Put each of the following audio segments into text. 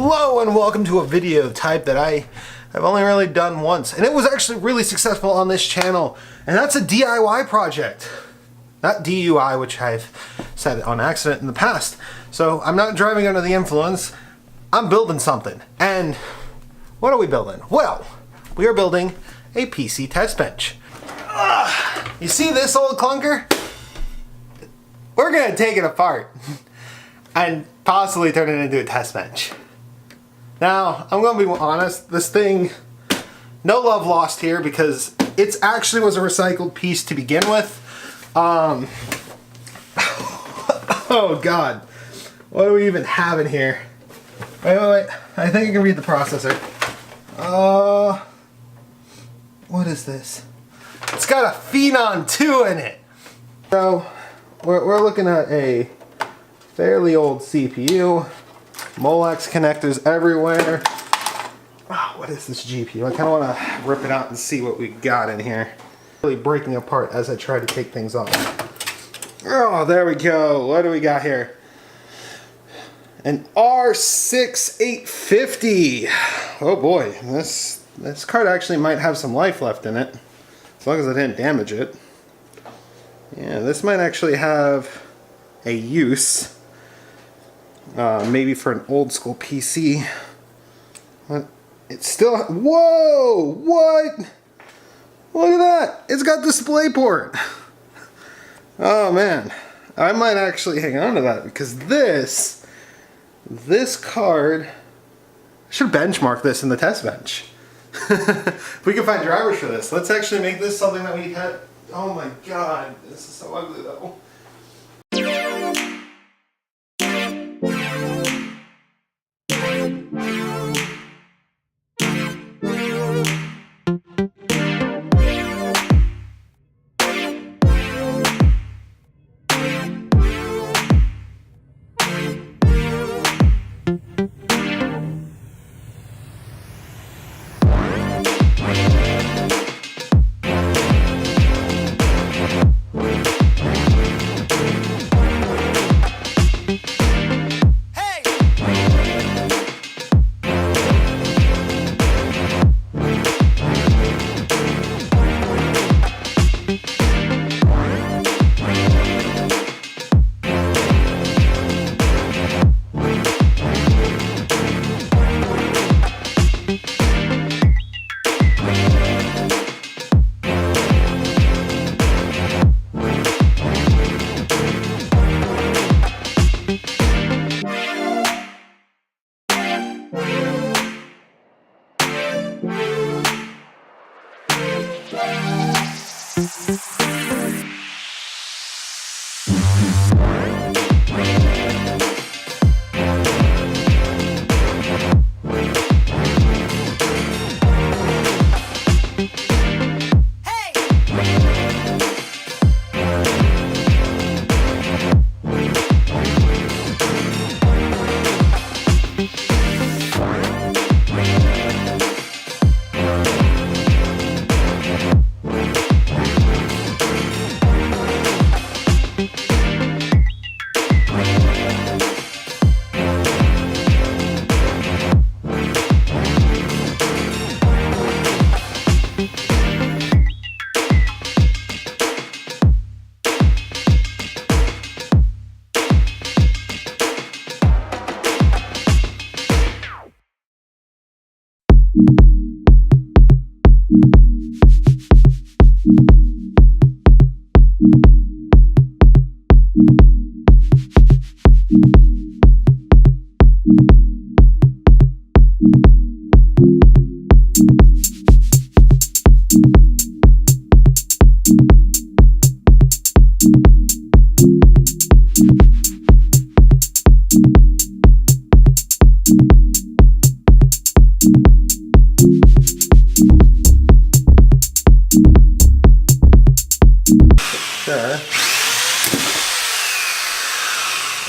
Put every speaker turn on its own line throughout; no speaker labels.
Hello and welcome to a video type that I have only really done once, and it was actually really successful on this channel, and that's a DIY project. Not DUI, which I've said on accident in the past. So I'm not driving under the influence, I'm building something. And what are we building? Well, we are building a PC test bench. You see this old clunker? We're gonna take it apart and possibly turn it into a test bench. Now, I'm gonna be honest, this thing, no love lost here because it actually was a recycled piece to begin with. Oh God, what do we even have in here? Wait, I think I can read the processor. What is this? It's got a Phenom 2 in it. So, we're looking at a fairly old CPU, Molex connectors everywhere. Oh, what is this GPU? I kind of want to rip it out and see what we got in here. Really breaking apart as I try to take things off. Oh, there we go. What do we got here? An R6 850. Oh boy, this card actually might have some life left in it, as long as I didn't damage it. Yeah, this might actually have a use. Maybe for an old school PC. But it's still... Whoa! What? Look at that! It's got DisplayPort! Oh man. I might actually hang on to that because this card... I should benchmark this in the test bench. If we can find drivers for this. Let's actually make this something that we had... Oh my god. This is so ugly though.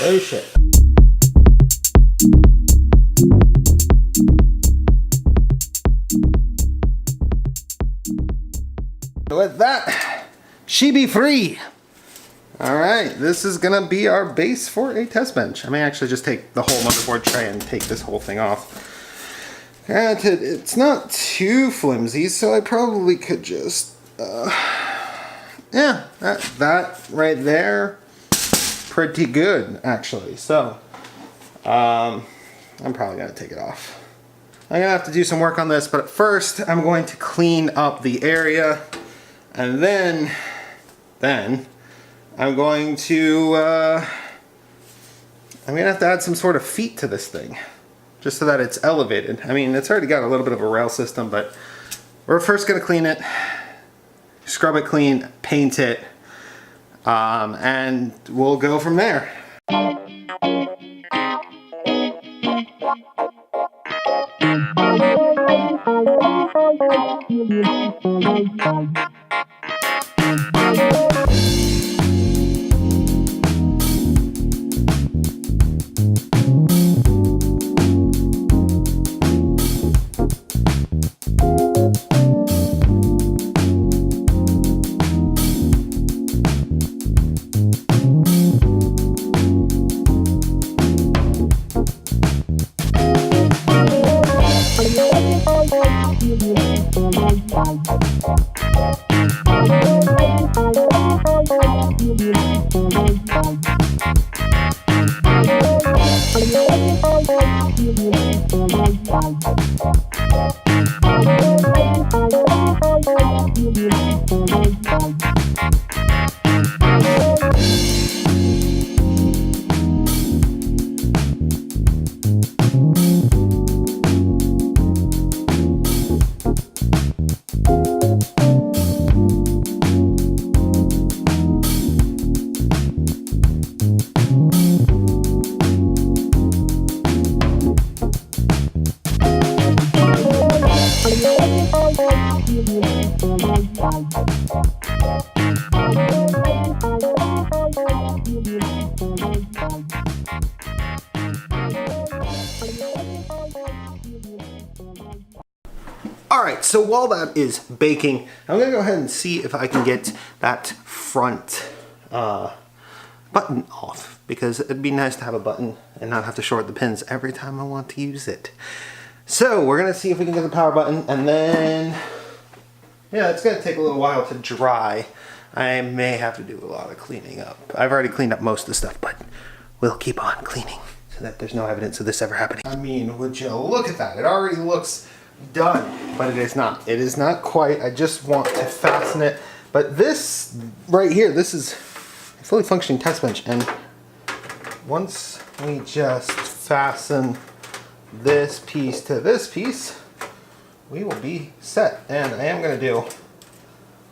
Oh shit. With that, she be free. All right, this is gonna be our base for a test bench. I may actually just take the whole motherboard tray and take this whole thing off. Granted, it's not too flimsy, so I probably could just, yeah, that right there, pretty good, actually. So, I'm probably gonna take it off. I'm gonna have to do some work on this, but first I'm going to clean up the area, and then I'm going to, I'm gonna have to add some sort of feet to this thing, just so that it's elevated. I mean, it's already got a little bit of a rail system, but we're first gonna clean it, scrub it clean, paint it, and we'll go from there. Alright, so while that is baking, I'm going to go ahead and see if I can get that front button off, because it'd be nice to have a button and not have to short the pins every time I want to use it. So we're going to see if we can get the power button, and then, yeah, it's going to take a little while to dry. I may have to do a lot of cleaning up. I've already cleaned up most of the stuff, but we'll keep on cleaning so that there's no evidence of this ever happening. I mean, would you look at that? It already looks done, but it is not. It is not quite. I just want to fasten it. But this right here, this is a fully functioning test bench, and once we just fasten this piece to this piece, we will be set. And I am going to do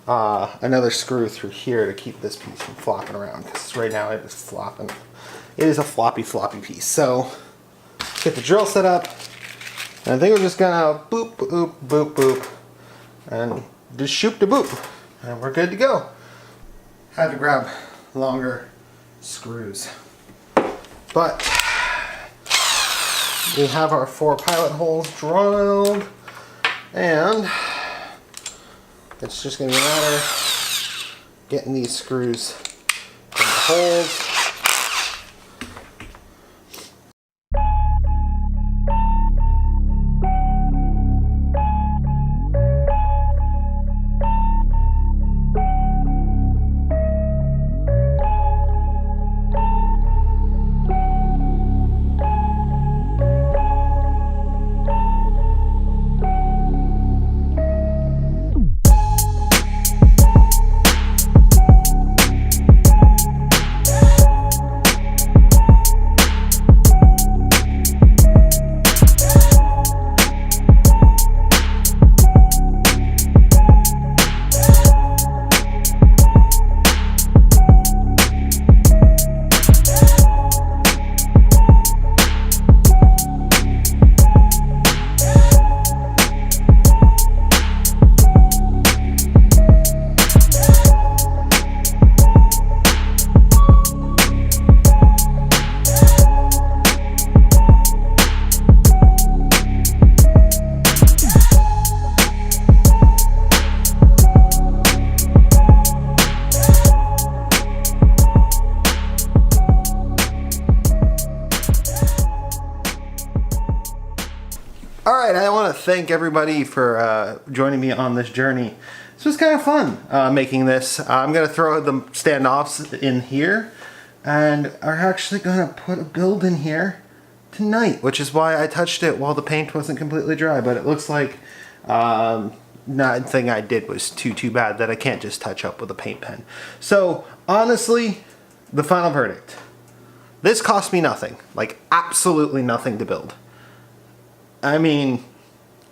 another screw through here to keep this piece from flopping around, because right now it is flopping. It is a floppy piece. So get the drill set up. And I think we're just gonna boop, boop, boop, boop, and just shoot the boop, and we're good to go. Had to grab longer screws, but we have our 4 pilot holes drilled, and it's just gonna be a matter of getting these screws in the holes. Alright, I want to thank everybody for joining me on this journey. This was kind of fun making this. I'm going to throw the standoffs in here, and are actually going to put a build in here tonight, which is why I touched it while the paint wasn't completely dry. But it looks like nothing I did was too bad that I can't just touch up with a paint pen. So honestly, the final verdict. This cost me nothing, like absolutely nothing to build. I mean,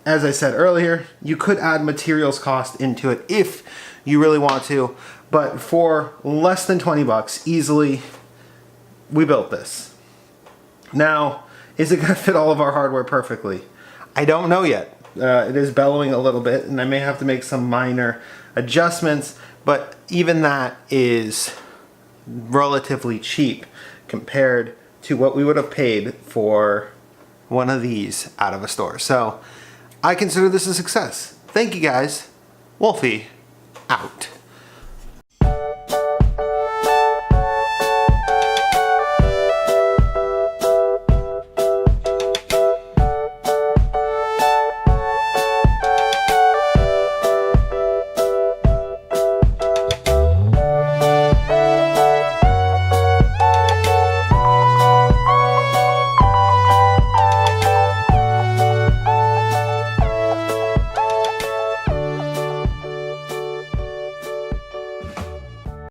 as I said earlier, you could add materials cost into it if you really want to, but for less than 20 bucks, easily, we built this. Now, is it going to fit all of our hardware perfectly? I don't know yet. It is bellowing a little bit, and I may have to make some minor adjustments, but even that is relatively cheap compared to what we would have paid for one of these out of a store. So I consider this a success. Thank you guys. Wolfie out.